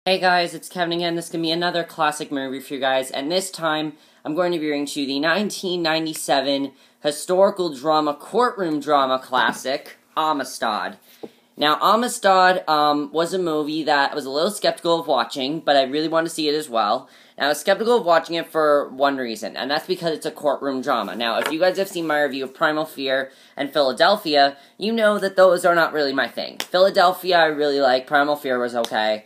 Hey guys, it's Kevin again. This is going to be another classic movie for you guys, and this time I'm going to be reading to you the 1997 historical drama, courtroom drama classic, Amistad. Now, Amistad was a movie that I was a little skeptical of watching, but I really wanted to see it as well. Now, I was skeptical of watching it for one reason, and that's because it's a courtroom drama. Now, if you guys have seen my review of Primal Fear and Philadelphia, you know that those are not really my thing. Philadelphia I really like, Primal Fear was okay.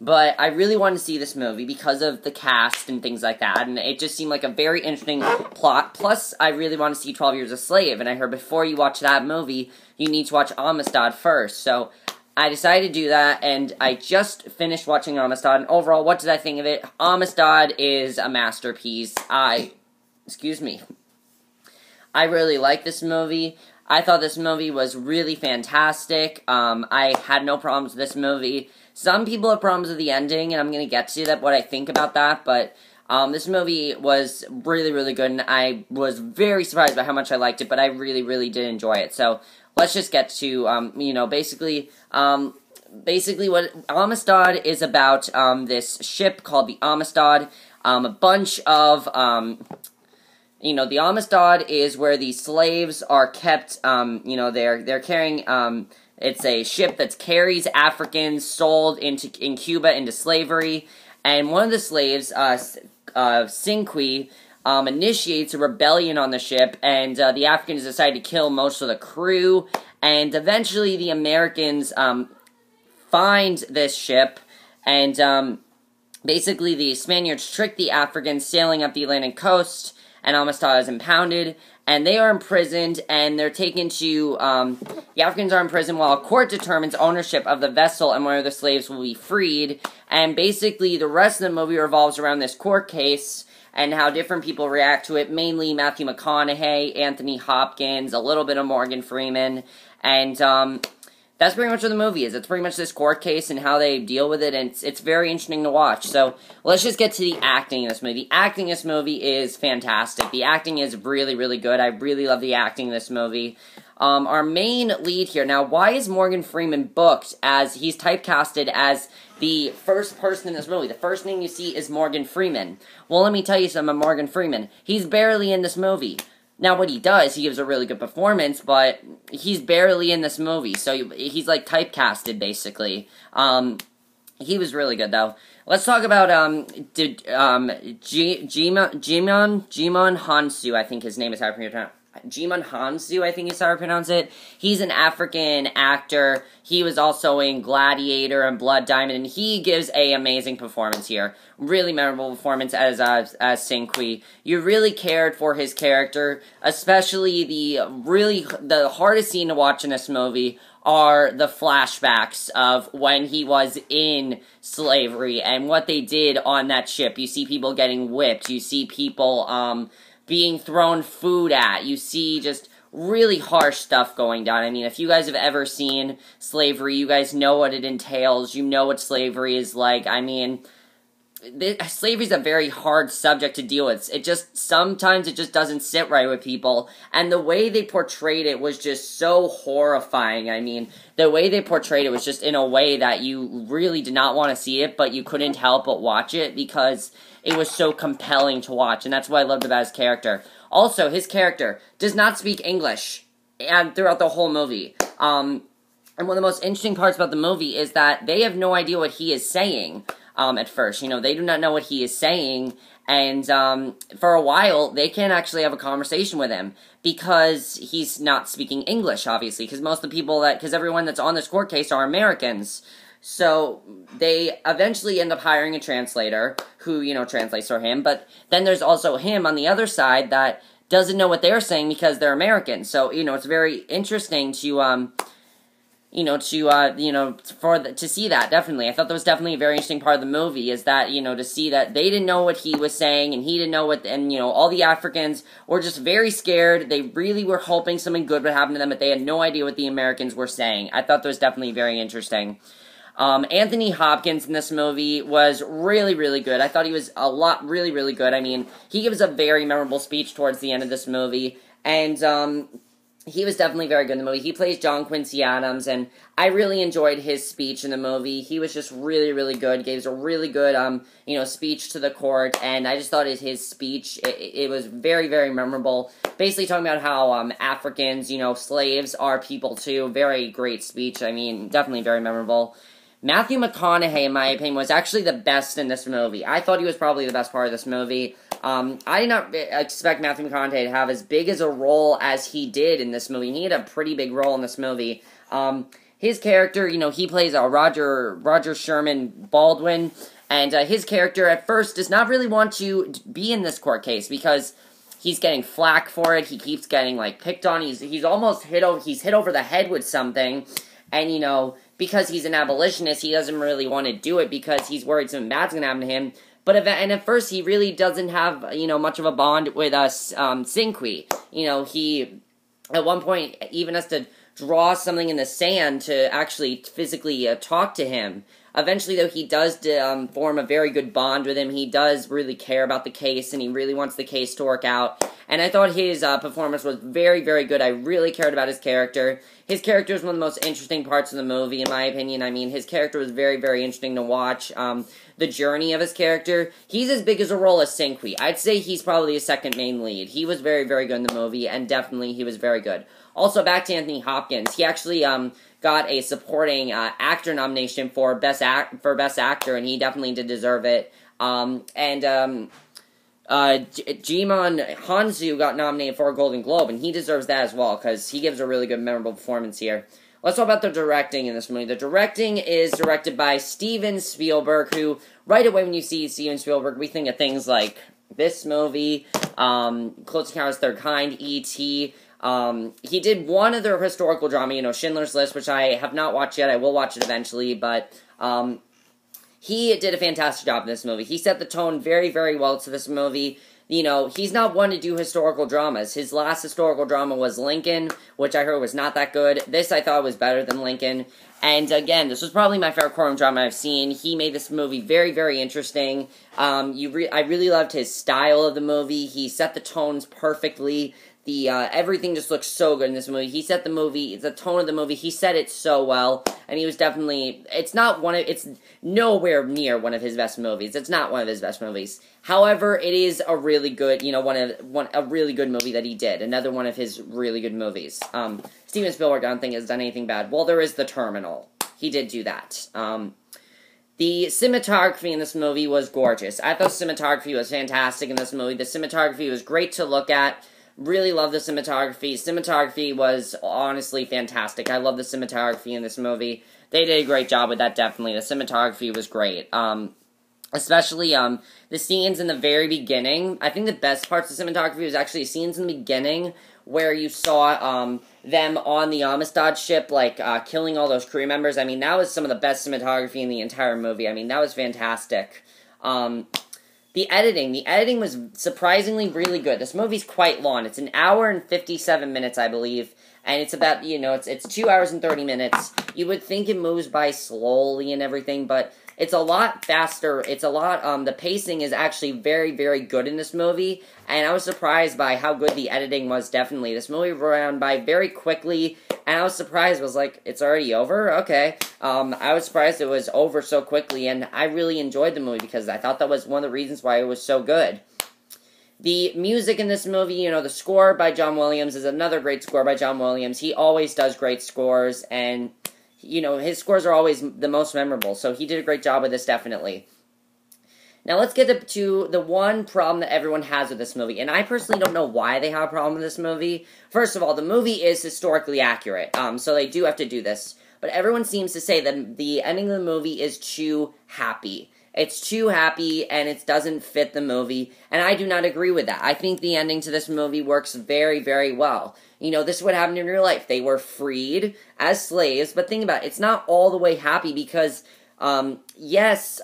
But I really wanted to see this movie because of the cast and things like that, and it just seemed like a very interesting plot. Plus, I really want to see 12 Years a Slave, and I heard before you watch that movie, you need to watch Amistad first. So, I decided to do that, and I just finished watching Amistad, and overall, what did I think of it? Amistad is a masterpiece. I really like this movie. I thought this movie was really fantastic. I had no problems with this movie. Some people have problems with the ending, and I'm going to get to that, what I think about that, but this movie was really, really good, and I was very surprised by how much I liked it, but I really, really did enjoy it. So, let's just get to, basically what Amistad is about, this ship called the Amistad, a bunch of, the Amistad is where the slaves are kept, they're carrying, it's a ship that carries Africans sold in Cuba into slavery, and one of the slaves, Sinqui, initiates a rebellion on the ship, and the Africans decide to kill most of the crew, and eventually the Americans find this ship, and basically the Spaniards trick the Africans sailing up the Atlantic coast, and Amistad is impounded, and they are imprisoned, and they're taken to, the Africans are in prison while a court determines ownership of the vessel and whether the slaves will be freed, and basically the rest of the movie revolves around this court case, and how different people react to it, mainly Matthew McConaughey, Anthony Hopkins, a little bit of Morgan Freeman, and, that's pretty much what the movie is. It's pretty much this court case and how they deal with it, and it's very interesting to watch. So, let's just get to the acting in this movie. The acting in this movie is fantastic. The acting is really, really good. I really love the acting in this movie. Our main lead here, now, why is Morgan Freeman booked as, he's typecasted as the first person in this movie? The first name you see is Morgan Freeman. Well, let me tell you something about Morgan Freeman. He's barely in this movie. Now, what he does, he gives a really good performance, but he's barely in this movie, so he's, like, typecasted, basically. He was really good, though. Let's talk about, Jimon Hansu, I think his name is how to pronounce it. Jimon Hansu, I think is how to pronounce it. He's an African actor. He was also in Gladiator and Blood Diamond, and he gives a amazing performance here. Really memorable performance as Sinqui. You really cared for his character, especially the hardest scene to watch in this movie are the flashbacks of when he was in slavery and what they did on that ship. You see people getting whipped. You see people, being thrown food at. You see just really harsh stuff going down. I mean, if you guys have ever seen slavery, you guys know what it entails. You know what slavery is like. I mean, slavery is a very hard subject to deal with. Sometimes it just doesn't sit right with people. And the way they portrayed it was just so horrifying. I mean, the way they portrayed it was just in a way that you really did not want to see it, but you couldn't help but watch it because it was so compelling to watch, and that's what I loved about his character. Also, his character does not speak English and throughout the whole movie. And one of the most interesting parts about the movie is that they have no idea what he is saying at first. They do not know what he is saying, and for a while, they can't actually have a conversation with him because he's not speaking English, obviously, because everyone that's on this court case are Americans. So, they eventually end up hiring a translator who, translates for him, but then there's also him on the other side that doesn't know what they're saying because they're Americans. So, it's very interesting to, to see that, definitely. I thought that was definitely a very interesting part of the movie, is that, to see that they didn't know what he was saying, and he didn't know all the Africans were just very scared. They really were hoping something good would happen to them, but they had no idea what the Americans were saying. I thought that was definitely very interesting. Anthony Hopkins in this movie was really, really good. I thought he was really, really good. I mean, he gives a very memorable speech towards the end of this movie, and, he was definitely very good in the movie. He plays John Quincy Adams, and I really enjoyed his speech in the movie. He was just really, really good. Gave a really good, speech to the court, and I just thought his speech, it was very, very memorable. Basically talking about how Africans, slaves are people too. Very great speech. I mean, definitely very memorable. Matthew McConaughey, in my opinion, was actually the best in this movie. I thought he was probably the best part of this movie. I did not expect Matthew McConaughey to have as big as a role as he did in this movie. He had a pretty big role in this movie. His character, he plays Roger Sherman Baldwin, and his character at first does not really want to be in this court case because he's getting flack for it. He keeps getting picked on. He's almost hit over the head with something, and because he's an abolitionist, he doesn't really want to do it because he's worried something bad's going to happen to him. And at first, he really doesn't have, much of a bond with Cinquis. He, at one point, even has to draw something in the sand to actually physically talk to him. Eventually, though, he does form a very good bond with him. He does really care about the case, and he really wants the case to work out. And I thought his performance was very, very good. I really cared about his character. His character is one of the most interesting parts of the movie, in my opinion. I mean, his character was very, very interesting to watch. The journey of his character. He's as big as a role as Cinquis. I'd say he's probably a second main lead. He was very, very good in the movie, and definitely he was very good. Also, back to Anthony Hopkins. He actually got a supporting actor nomination for Best Actor, and he definitely did deserve it. Jimon Hansu got nominated for a Golden Globe, and he deserves that as well, because he gives a really good, memorable performance here. Let's talk about the directing in this movie. The directing is directed by Steven Spielberg, who, right away when you see Steven Spielberg, we think of things like this movie, Close Encounters of the Third Kind, E.T., he did one other historical drama, Schindler's List, which I have not watched yet. I will watch it eventually, but he did a fantastic job in this movie. He set the tone very, very well to this movie. He's not one to do historical dramas. His last historical drama was Lincoln, which I heard was not that good. This I thought was better than Lincoln. And again, this was probably my favorite courtroom drama I've seen. He made this movie very, very interesting. I really loved his style of the movie. He set the tones perfectly. Everything just looks so good in this movie. He set the tone of the movie, he set it so well, and he was definitely, it's nowhere near one of his best movies. It's not one of his best movies. However, it is a really good, a really good movie that he did. Another one of his really good movies. Steven Spielberg, I don't think has done anything bad. Well, there is The Terminal. He did do that. The cinematography in this movie was gorgeous. I thought cinematography was fantastic in this movie. The cinematography was great to look at. Really love the cinematography. Cinematography was honestly fantastic. I love the cinematography in this movie. They did a great job with that, definitely. The cinematography was great. Especially the scenes in the very beginning. I think the best parts of cinematography was actually scenes in the beginning where you saw them on the Amistad ship, killing all those crew members. I mean, that was some of the best cinematography in the entire movie. I mean, that was fantastic. The editing was surprisingly really good. This movie's quite long. It's an hour and 57 minutes, I believe. And it's about, it's 2 hours and 30 minutes. You would think it moves by slowly and everything, but it's a lot faster. It's a lot, the pacing is actually very, very good in this movie. And I was surprised by how good the editing was, definitely. This movie ran by very quickly, and I was surprised. I was like, it's already over? Okay. I was surprised it was over so quickly, and I really enjoyed the movie because I thought that was one of the reasons why it was so good. The music in this movie, the score by John Williams is another great score by John Williams. He always does great scores, and, his scores are always the most memorable, so he did a great job with this, definitely. Now, let's get to the one problem that everyone has with this movie, and I personally don't know why they have a problem with this movie. First of all, the movie is historically accurate, so they do have to do this. But everyone seems to say that the ending of the movie is too happy. It's too happy, and it doesn't fit the movie, and I do not agree with that. I think the ending to this movie works very, very well. This is what happened in real life. They were freed as slaves, but think about it, it's not all the way happy because, yes,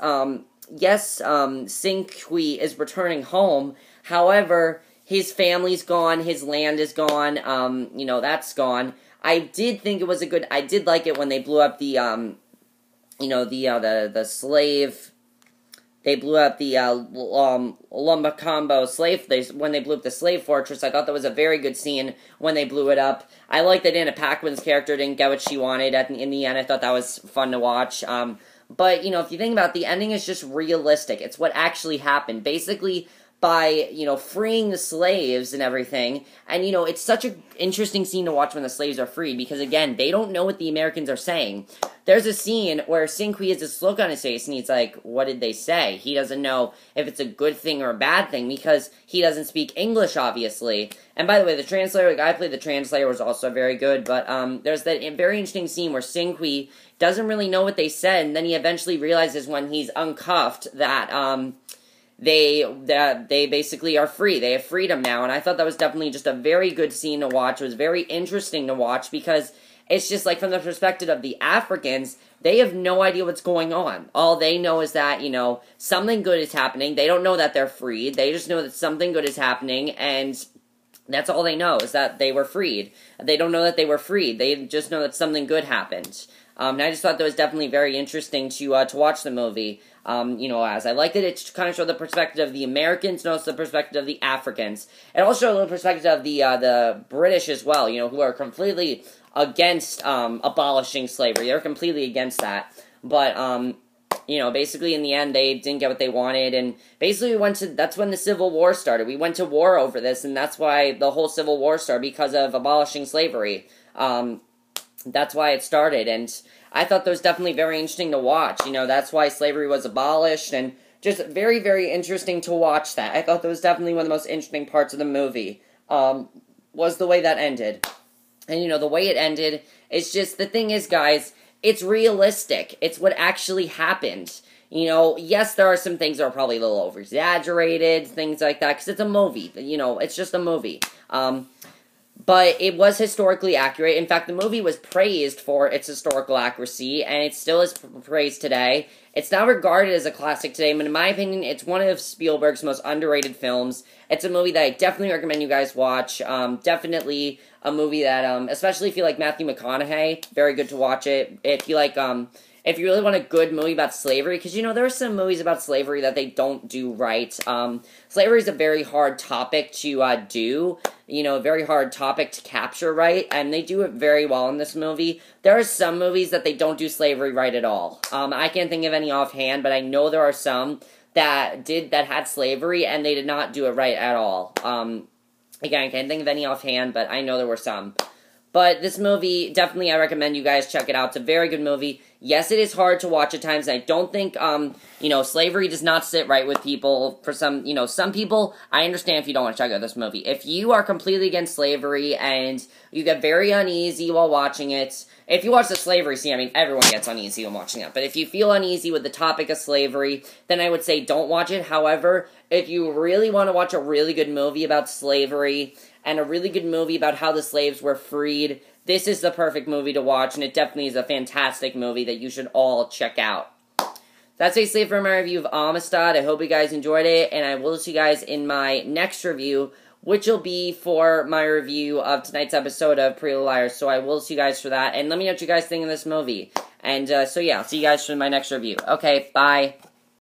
Cinquis is returning home. However, his family's gone, his land is gone, that's gone. I did think it was I did like it when they blew up the slave, they blew up the Lumbacambo slave, when they blew up the slave fortress. I thought that was a very good scene when they blew it up. I like that Anna Paquin's character didn't get what she wanted in the end. I thought that was fun to watch. But, if you think about it, the ending is just realistic. It's what actually happened. Basically, by, freeing the slaves and everything. And, it's such an interesting scene to watch when the slaves are freed, because, again, they don't know what the Americans are saying. There's a scene where Cinquis has this look on his face, and he's like, what did they say? He doesn't know if it's a good thing or a bad thing, because he doesn't speak English, obviously. And by the way, the translator, the guy who played the translator, was also very good, but there's that very interesting scene where Cinquis doesn't really know what they said, and then he eventually realizes when he's uncuffed that, they basically are free. They have freedom now, and I thought that was definitely just a very good scene to watch. It was very interesting to watch, because it's just like from the perspective of the Africans, they have no idea what's going on. All they know is that, something good is happening. They don't know that they're freed. They just know that something good is happening, and that's all they know, is that they were freed. They don't know that they were freed. They just know that something good happened. And I just thought that was definitely very interesting to watch the movie. As I liked it, it kind of showed the perspective of the Americans and also the perspective of the Africans. It also showed the perspective of the British as well, who are completely against abolishing slavery. They're completely against that. But, basically in the end, they didn't get what they wanted, and basically that's when the Civil War started. We went to war over this, and that's why the whole Civil War started, because of abolishing slavery. That's why it started, and I thought that was definitely very interesting to watch. That's why slavery was abolished, and just very, very interesting to watch that. I thought that was definitely one of the most interesting parts of the movie, was the way that ended. And, the way it ended, it's just, the thing is, guys, it's realistic. It's what actually happened. Yes, there are some things that are probably a little over-exaggerated, things like that, because it's a movie. It's just a movie. But it was historically accurate. In fact, the movie was praised for its historical accuracy, and it still is praised today. It's not regarded as a classic today, but in my opinion, it's one of Spielberg's most underrated films. It's a movie that I definitely recommend you guys watch. Definitely a movie that, especially if you like Matthew McConaughey, very good to watch it. If you like, if you really want a good movie about slavery, because, there are some movies about slavery that they don't do right. Slavery is a very hard topic to do, a very hard topic to capture right, and they do it very well in this movie. There are some movies that they don't do slavery right at all. I can't think of any offhand, but I know there are some that had slavery, and they did not do it right at all. Again, I can't think of any offhand, but I know there were some. But this movie, definitely I recommend you guys check it out. It's a very good movie. Yes, it is hard to watch at times, and I don't think, slavery does not sit right with people. For some, some people, I understand if you don't want to check out this movie. If you are completely against slavery, and you get very uneasy while watching it, if you watch the slavery scene, everyone gets uneasy when watching it, but if you feel uneasy with the topic of slavery, then I would say don't watch it. However, if you really want to watch a really good movie about slavery, and a really good movie about how the slaves were freed, this is the perfect movie to watch, and it definitely is a fantastic movie that you should all check out. That's basically it for my review of Amistad. I hope you guys enjoyed it, and I will see you guys in my next review, which will be for my review of tonight's episode of Pretty Little Liars. So I will see you guys for that, and let me know what you guys think of this movie. And so yeah, I'll see you guys for my next review. Okay, bye.